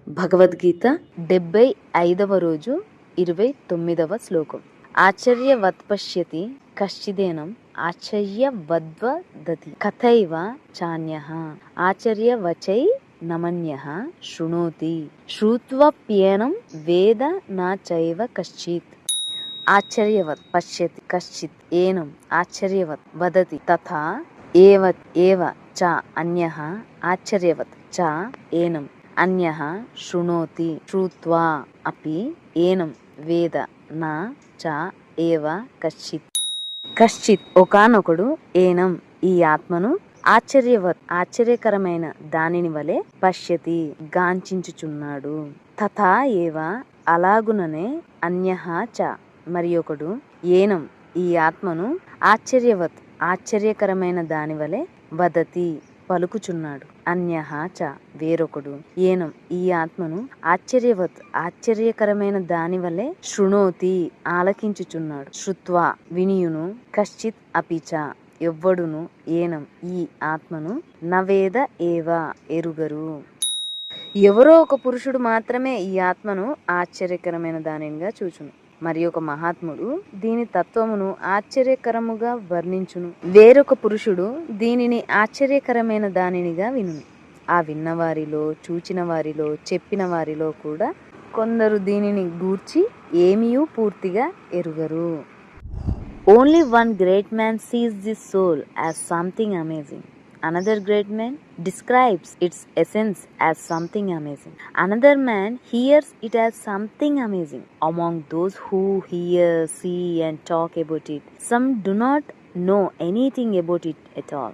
భగవద్గీత 75వ రోజు 29వ శ్లోకం. ఆచార్యవత్ పశ్యతి కశ్చిదేనం ఆచార్యవద్వదతి కథైవ చాన్యః ఆచార్యవచై నమన్యః శృణోతి శ్రుత్వప్యేనం వేద న చైవ కశ్చిత్. ఆచార్యవత్ పశ్యతి కశ్చిత్ ఏనం ఆచార్యవత్ వదతి తథా ఏవ చ అన్యః ఆచార్యవత్ చ ఏనం అన్యః శృణోతి శ్రుత్వా అపి ఏనం వేద నా చ ఏవ కశ్చిత్. కశ్చిత్ ఒకానొకడు ఏనం ఈ ఆత్మను ఆశ్చర్యకరమైన దానిని వలె పశ్యతి గాంచించుచున్నాడు. తథా ఏవ అలాగుననే అన్యః చ మరి ఒకడు ఏనం ఈ ఆత్మను ఆశ్చర్యకరమైన దాని వలె వదతి పలుకుచున్నాడు. అన్యః చ వేరొకడు ఏనం ఈ ఆత్మను ఆశ్చర్యకరమైన దాని వలె శృణోతి ఆలకించుచున్నాడు. శ్రుత్వా వినియును కశ్చిత్ అపి చ ఎవ్వడును ఏనం ఈ ఆత్మను నవేద ఏవ ఎరుగరు. ఎవరో ఒక పురుషుడు మాత్రమే ఈ ఆత్మను ఆశ్చర్యకరమైన దానిగా చూచును. మరి ఒక మహాత్ముడు దీని తత్వమును ఆశ్చర్యకరముగా వర్ణించును. వేరొక పురుషుడు దీనిని ఆశ్చర్యకరమైన దానినిగా వినును. ఆ విన్నవారిలో, చూచిన వారిలో, చెప్పిన వారిలో కూడా కొందరు దీనిని గూర్చి ఏమీయూ పూర్తిగా ఎరుగరు. Only one great man sees this soul as something amazing. Another great man describes its essence as something amazing. Another man hears it as something amazing. Among those who hear, see and talk about it, some do not know anything about it at all.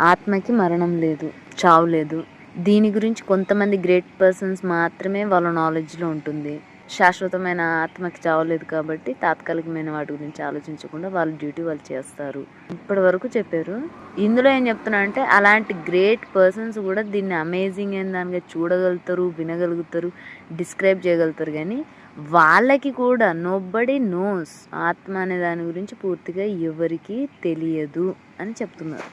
ఆత్మకి మరణం లేదు, చావు లేదు. దీని గురించి కొంతమంది great persons మాత్రమే వాళ్ళ నాలెడ్జ్లో ఉంటుంది. శాశ్వతమైన ఆత్మకి చావలేదు కాబట్టి తాత్కాలికమైన వాటి గురించి ఆలోచించకుండా వాళ్ళ డ్యూటీ వాళ్ళు చేస్తారు. ఇప్పటి వరకు చెప్పారు. ఇందులో ఏం చెప్తున్నా అంటే అలాంటి గ్రేట్ పర్సన్స్ కూడా దీన్ని అమేజింగ్ అయిన దానిగా చూడగలుగుతారు, వినగలుగుతారు, డిస్క్రైబ్ చేయగలుగుతారు. కానీ వాళ్ళకి కూడా నోబడీ నోస్ ఆత్మ అనే దాని గురించి పూర్తిగా ఎవరికి తెలియదు అని చెప్తున్నారు.